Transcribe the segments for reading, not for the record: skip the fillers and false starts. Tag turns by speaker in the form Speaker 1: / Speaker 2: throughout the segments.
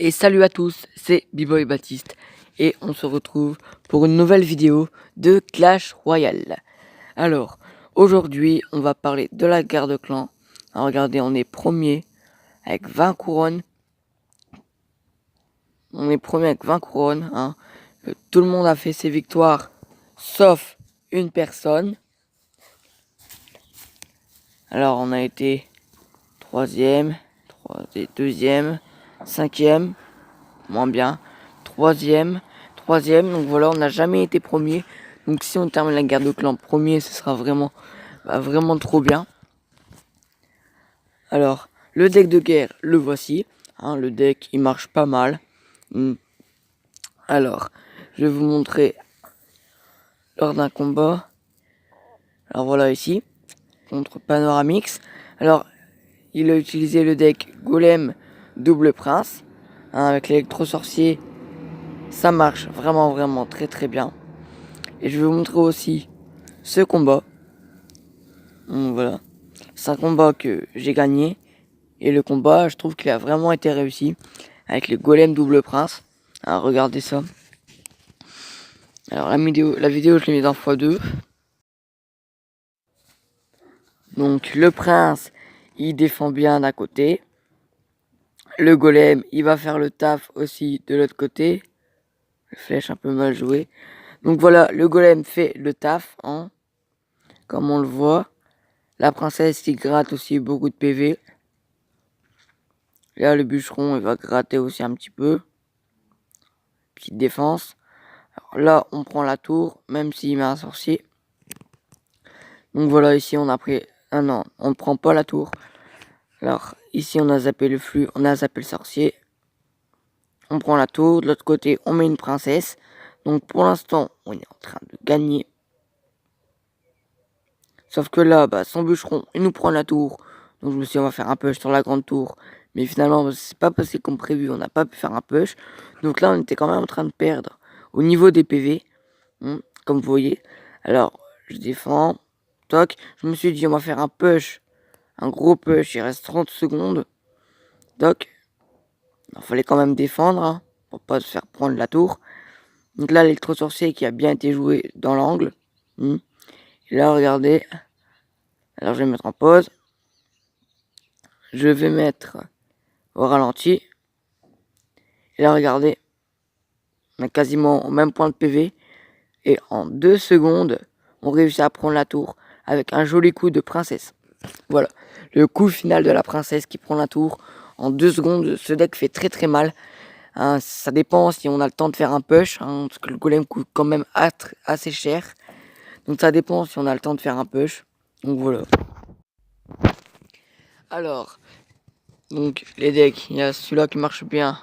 Speaker 1: Et salut à tous, c'est B-Boy Baptiste et on se retrouve pour une nouvelle vidéo de Clash Royale. Alors, aujourd'hui, on va parler de la guerre de clans. Alors, regardez, on est premier avec 20 couronnes. On est premier avec 20 couronnes. Hein. Tout le monde a fait ses victoires, sauf une personne. Alors, on a été troisième, deuxième, cinquième, moins bien, troisième, donc voilà, on n'a jamais été premier. Donc si on termine la guerre de clans premier, ce sera vraiment, vraiment trop bien. Alors, le deck de guerre, le voici. Hein, le deck, il marche pas mal. Alors, je vais vous montrer lors d'un combat. Alors voilà ici, contre Panoramix. Alors, il a utilisé le deck Golem Double Prince. Hein, avec l'électro-sorcier, ça marche vraiment très bien. Et je vais vous montrer aussi ce combat. Donc voilà. C'est un combat que j'ai gagné. Et le combat, je trouve qu'il a vraiment été réussi. Avec les golems double prince. Alors regardez ça. Alors la vidéo je l'ai mise en x2. Donc le prince, il défend bien d'un côté. Le golem, il va faire le taf aussi de l'autre côté. Le flèche un peu mal joué. Donc voilà, le golem fait le taf. Hein, comme on le voit. La princesse qui gratte aussi beaucoup de PV. Là, le bûcheron, il va gratter aussi un petit peu. Petite défense. Alors là, on prend la tour, même s'il met un sorcier. Donc voilà, ici, on a pris... Ah non, on ne prend pas la tour. Alors, ici, on a zappé le flux, on a zappé le sorcier. On prend la tour. De l'autre côté, on met une princesse. Donc, pour l'instant, on est en train de gagner. Sauf que là, son bûcheron, il nous prend la tour. Donc je me suis dit, on va faire un push sur la grande tour. Mais finalement, c'est pas passé comme prévu. On n'a pas pu faire un push. Donc là, on était quand même en train de perdre au niveau des PV. Comme vous voyez. Alors, je défends. Toc. Je me suis dit, on va faire un push. Un gros push. Il reste 30 secondes. Toc. Il fallait quand même défendre. Hein, pour pas se faire prendre la tour. Donc là, l'électro-sorcier qui a bien été joué dans l'angle. Et là, regardez. Alors, je vais mettre en pause. Je vais mettre au ralenti. Et là, regardez. On a quasiment au même point de PV. Et en 2 secondes, on réussit à prendre la tour avec un joli coup de princesse. Voilà. Le coup final de la princesse qui prend la tour. En 2 secondes, ce deck fait très mal. Hein, ça dépend si on a le temps de faire un push. Hein, parce que le golem coûte quand même assez cher. Donc ça dépend si on a le temps de faire un push. Donc voilà. Alors, donc les decks, il y a celui-là qui marche bien.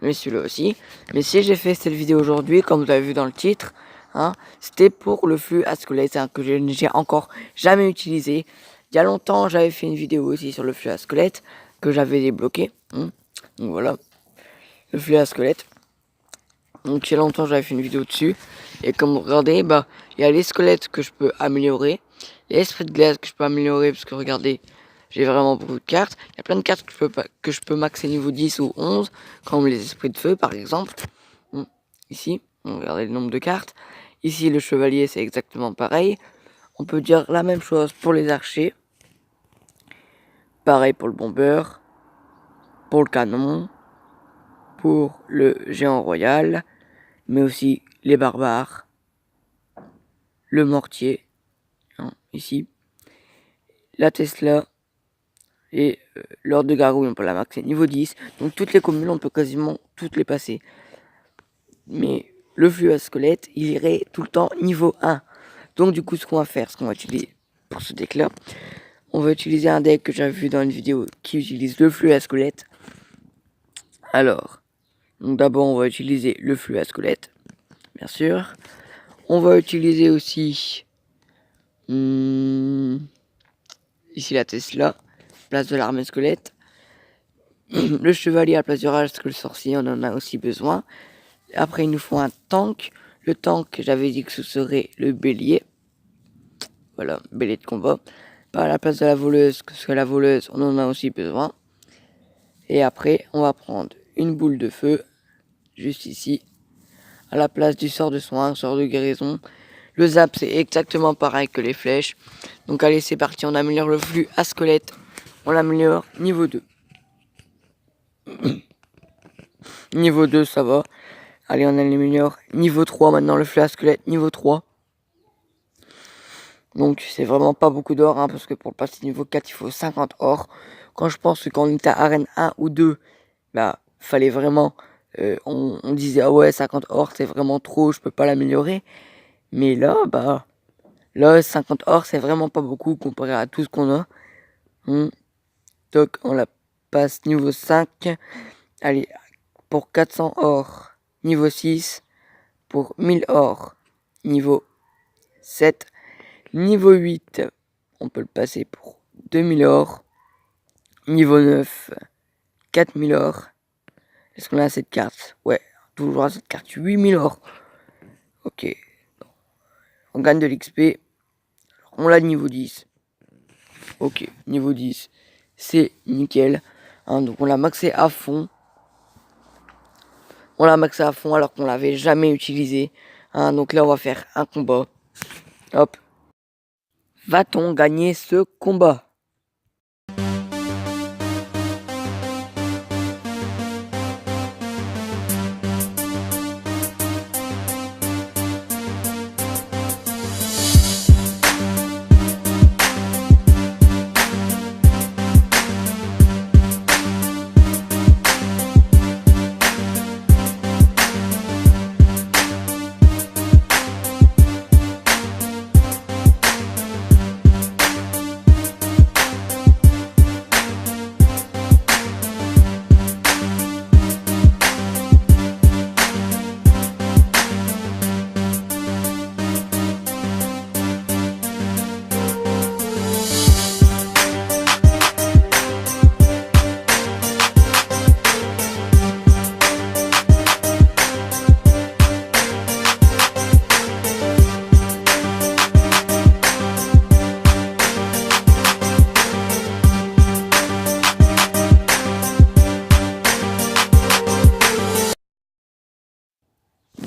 Speaker 1: Mais celui-là aussi. Mais si j'ai fait cette vidéo aujourd'hui, comme vous avez vu dans le titre, hein, c'était pour le flux à squelette, hein, que je n'ai encore jamais utilisé. Il y a longtemps, j'avais fait une vidéo aussi sur le flux à squelette, que j'avais débloqué. Donc voilà, le flux à squelette. Donc il y a longtemps, j'avais fait une vidéo dessus. Et comme vous regardez, il y a les squelettes que je peux améliorer. Les esprits de glace que je peux améliorer, parce que regardez, j'ai vraiment beaucoup de cartes. Il y a plein de cartes que je peux maxer niveau 10 ou 11, comme les esprits de feu par exemple. Ici, regardez le nombre de cartes. Ici, le chevalier, c'est exactement pareil. On peut dire la même chose pour les archers. Pareil pour le bombeur, pour le canon, pour le géant royal, mais aussi les barbares, le mortier, ici, la Tesla, et l'ordre de gargouille, on peut la maxer niveau 10. Donc toutes les communes, on peut quasiment toutes les passer. Mais le flux à squelette, il irait tout le temps niveau 1. Donc du coup, ce qu'on va faire, ce qu'on va utiliser pour ce deck-là, on va utiliser un deck que j'avais vu dans une vidéo qui utilise le flux à squelette. Alors, donc d'abord, on va utiliser le flux à squelette, bien sûr. On va utiliser aussi ici la Tesla, place de l'armée squelette. Le chevalier à la place du rage, parce que le sorcier, on en a aussi besoin. Après, il nous faut un tank. Le tank, j'avais dit que ce serait le bélier. Voilà, bélier de combat. Pas à la place de la voleuse, parce que la voleuse, on en a aussi besoin. Et après, on va prendre une boule de feu, juste ici, à la place du sort de soin, sort de guérison. Le zap, c'est exactement pareil que les flèches. Donc allez, c'est parti, on améliore le flux à squelette. On l'améliore niveau 2. Niveau 2, ça va. Allez, on améliore niveau 3, maintenant le flux à squelette, niveau 3. Donc c'est vraiment pas beaucoup d'or, hein, parce que pour le passer niveau 4, il faut 50 or. Quand je pense que quand on était à arène 1 ou 2, bah, fallait vraiment... on disait, ah ouais, 50 or, c'est vraiment trop, je peux pas l'améliorer. Mais là, bah... Là, 50 or, c'est vraiment pas beaucoup comparé à tout ce qu'on a. Donc, on la passe niveau 5. Allez, pour 400 or, niveau 6. Pour 1000 or, niveau 7. Niveau 8, on peut le passer pour 2000 or. Niveau 9, 4000 or. Est-ce qu'on a cette carte? Ouais, toujours à cette carte, 8000 or. Ok. On gagne de l'XP. On l'a niveau 10. Ok, niveau 10. C'est nickel. Hein, donc on l'a maxé à fond. On l'a maxé à fond alors qu'on l'avait jamais utilisé. Hein, donc là, on va faire un combat. Hop. Va-t-on gagner ce combat?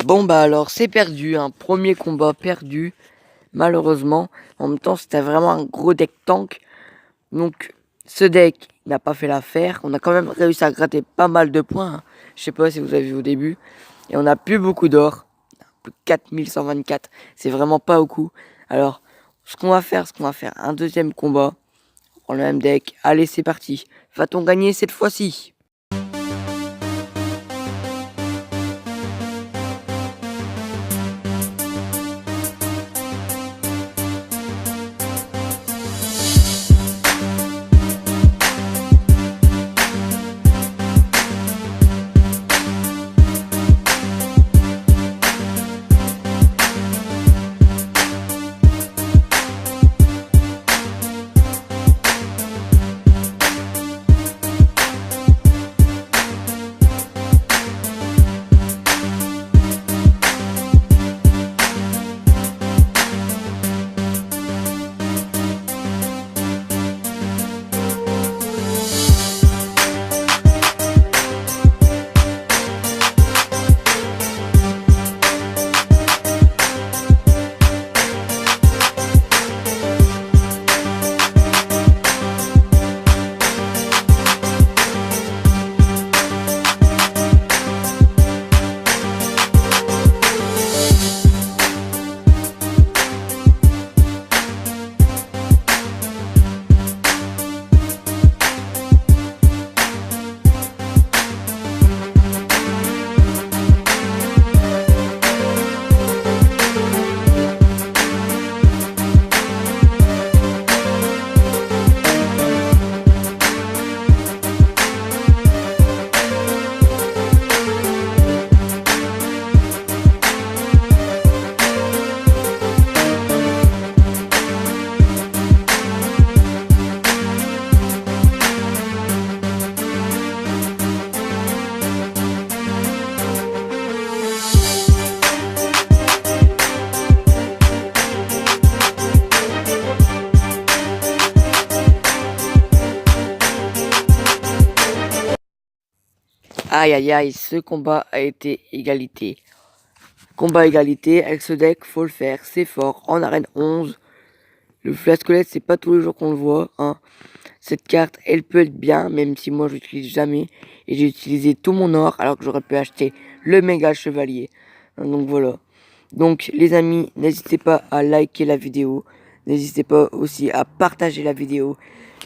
Speaker 1: Bon bah alors c'est perdu, un premier combat perdu, malheureusement. En même temps c'était vraiment un gros deck tank. Donc ce deck n'a pas fait l'affaire. On a quand même réussi à gratter pas mal de points. Hein. Je sais pas si vous avez vu au début. Et on a plus beaucoup d'or. Plus 4124. C'est vraiment pas beaucoup. Alors ce qu'on va faire, un deuxième combat. On prend le même deck. Allez c'est parti. Va-t-on gagner cette fois-ci? Aïe aïe aïe, ce combat a été égalité. Combat égalité, avec ce deck, faut le faire, c'est fort. En arène 11, le flascolette, c'est pas tous les jours qu'on le voit. Hein. Cette carte, elle peut être bien, même si moi je l'utilise jamais. Et j'ai utilisé tout mon or, alors que j'aurais pu acheter le méga chevalier. Hein, donc voilà. Donc les amis, n'hésitez pas à liker la vidéo. N'hésitez pas aussi à partager la vidéo.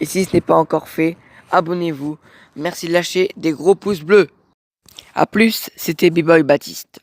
Speaker 1: Et si ce n'est pas encore fait, abonnez-vous. Merci de lâcher des gros pouces bleus. A plus, c'était B-Boy Baptiste.